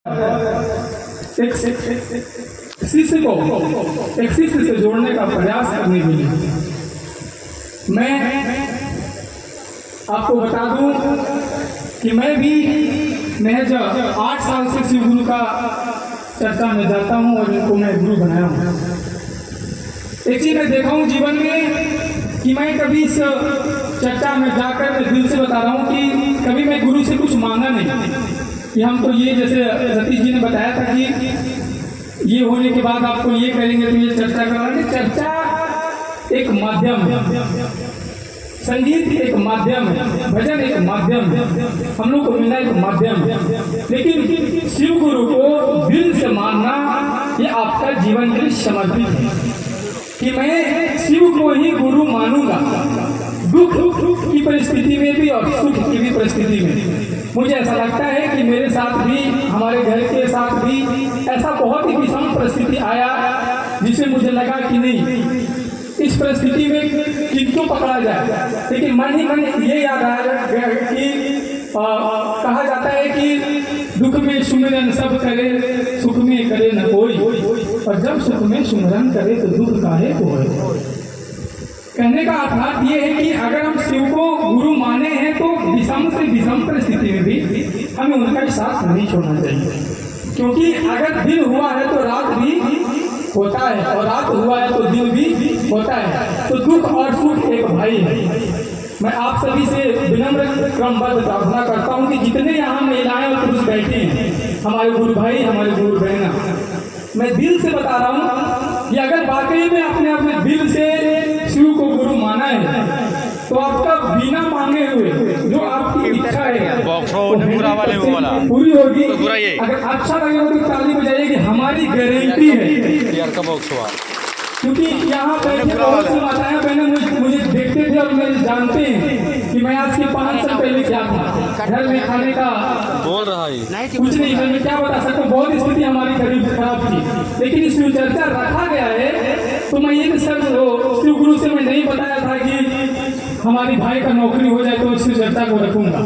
एक शिष्य को एक शिष्य से जोड़ने का प्रयास करने के लिए मैं आपको बता दूं कि मैं भी महज 8 साल से शिव गुरु का चर्चा में जाता हूं और इनको मैं गुरु बनाया हूं। एक चीज मैं देखा हूं जीवन में कि मैं कभी इस चर्चा में जाकर मैं दिल से बता रहा हूं कि कभी मैं गुरु से कुछ मांगा नहीं कि हमको ये, जैसे सतीश जी ने बताया था कि ये होने के बाद आपको ये करेंगे तो ये चर्चा कराएंगे। चर्चा एक माध्यम है, संगीत एक माध्यम है, भजन एक माध्यम है, हम लोग को मिलना एक माध्यम है। लेकिन शिव गुरु को दिल से मानना ये आपका जीवन के लिए समर्पित है कि मैं शिव को ही गुरु मानूंगा, दुख की परिस्थिति में भी और सुख की भी परिस्थिति में। मुझे ऐसा लगता है कि मेरे साथ भी, हमारे घर के साथ भी ऐसा बहुत ही विषम परिस्थिति आया जिसे मुझे लगा कि नहीं, इस परिस्थिति में किंतु पकड़ा जाए। लेकिन मन ही मन ये याद आया कि कहा जाता है कि दुख में सुमिरन सब करे, सुख में करे न कोई, और जब सुख में सुमिरन करे तो दुख काहे को है। कहने का अर्थात ये है कि अगर हम शिव को गुरु माने हैं तो विषम से विषम परिस्थिति में भी हमें उनका साथ नहीं छोड़ना चाहिए, क्योंकि अगर दिन हुआ है तो रात भी होता है और रात हुआ है तो दिन भी होता है। तो दुख और सुख एक भाई है। मैं आप सभी से विनम्र क्रमबद्ध प्रार्थना करता हूँ कि जितने यहाँ महिलाएं और पुरुष बैठे हैं, हमारे गुरु भाई, हमारे गुरु बहना, मैं दिल से बता रहा हूँ कि अगर वाकई में आपने अपने दिल से शिव को गुरु माना है तो आपका बिना मांगे हुए जो आपकी इच्छा है पूरी होगी। अगर अच्छा लगेगा तो ताली बजाइए कि हमारी गारंटी है, क्योंकि यहाँ बैठे बहुत सी माताएं बहनें मुझे देखते थे और मुझे जानते हैं कि मैं आज के 5 साल पहले क्या था, घर में खाने का बोल रहा है कुछ नहीं, मैं क्या बता सकता हूँ। बहुत स्थिति हमारी खराब थी, लेकिन इसमें चर्चा रखा गया है तो मैं ये सर शिव गुरु से मैं नहीं बताया था कि हमारी भाई का नौकरी हो जाए तो इस चर्चा को रखूंगा।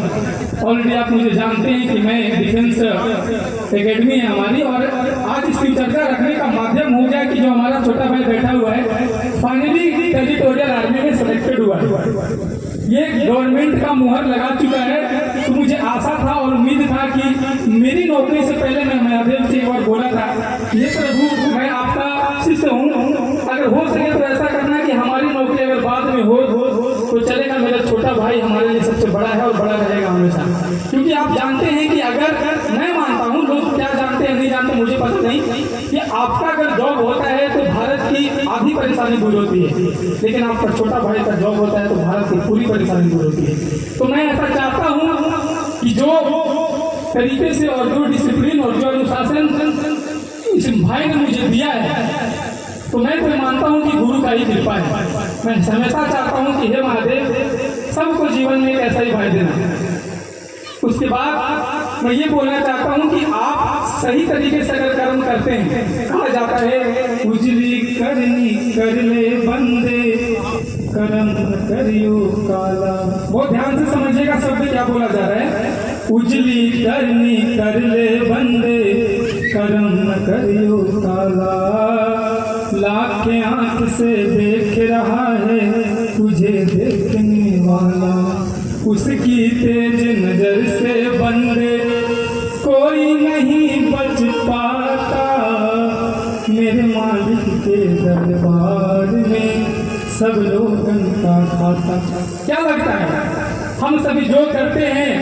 ऑलरेडी आप मुझे जानते हैं कि मैं डिफेंस एकेडमी है हमारी, और आज इसकी चर्चा रखने का माध्यम हो गया कि जो हमारा छोटा भाई बैठा हुआ है फाइनली टेरिटोरियल आर्मी में सिलेक्टेड हुआ है, ये गवर्नमेंट का मुहर लगा चुका है। तो मुझे आशा था और उम्मीद था कि मेरी नौकरी से पहले मैं महादेव से एक बार बोला था, ये प्रभु मैं आपका शिष्य हूँ, अगर हो सके तो ऐसा करना कि हमारी नौकरी अगर बाद में हो तो चलेगा। मेरा छोटा भाई हमारे लिए सबसे बड़ा है और बड़ा रहेगा हमेशा, क्योंकि आप जानते हैं कि अगर मैं मानता हूँ, लोग क्या जानते हैं नहीं जानते मुझे पता नहीं, कि आपका अगर जॉब होता है तो भारत की आधी परेशानी दूर होती है, लेकिन आपका छोटा भाई का जॉब होता है तो भारत की पूरी परेशानी दूर होती है। तो मैं ऐसा चाहता हूँ कि जो तरीके से और जो डिसिप्लिन और जो अनुशासन इस भाई ने मुझे दिया है, तो मैं तो मानता हूँ कि गुरु का ही कृपा है। मैं हमेशा चाहता हूँ कि हे महादेव सबको जीवन में एक ऐसा ही भाई देना। उसके बाद मैं ये बोलना चाहता हूँ कि आप सही तरीके से अगर कर्म करते हैं, कहा जाता है उजली करनी कर ले बंदे कर्म करियो काला। बहुत ध्यान से समझिएगा शब्द क्या बोला जा रहा है। उजली करनी कर ले बंदे कर्म करियो काला, लाख आंख से देख रहा है तुझे देखने वाला, उसकी तेज नजर से बंदे कोई नहीं बच पाता, मेरे मालिक के दरबार में सब लोग का खाता। क्या लगता है हम सभी जो करते हैं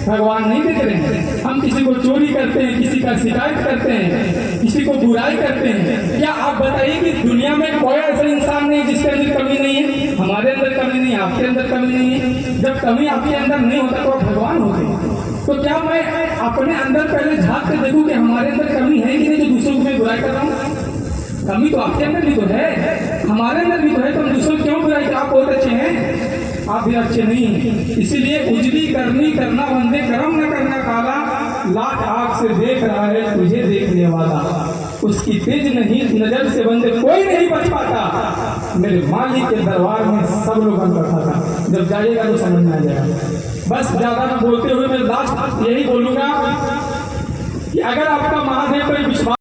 भगवान नहीं देख रहे हैं? हम किसी को चोरी करते हैं, किसी का शिकायत करते हैं, किसी को बुराई करते हैं, क्या आप बताइए कि दुनिया में कोई ऐसा इंसान नहीं जिसके अंदर कमी नहीं है? हमारे अंदर कमी नहीं है, आपके अंदर कमी नहीं है। जब कमी आपके अंदर नहीं होता तो आप भगवान होते। तो क्या मैं अपने अंदर पहले झांक कर देखूं कि हमारे अंदर कमी है कि नहीं, जो दूसरों को मैं बुराई कर रहा हूँ? कमी तो आपके अंदर भी तो है, हमारे अंदर भी तो है, तो हम दूसरों क्यों बुराई? आप बहुत अच्छे हैं, आप भी अच्छे नहीं हैं। इसीलिए उजली करनी करना बंदे कर्म न करना काला, लाख आंख से देख रहा है तुझे देखने वाला, उसकी तेज नहीं नजर से बंदे कोई नहीं बच पाता, मेरे मालिक के दरबार में सब लोग अंतर था। जब जाइएगा तो समझ में आ जाएगा। बस ज्यादा न बोलते हुए मैं लास्ट यही बोलूंगा कि अगर आपका महादेव पर विश्वास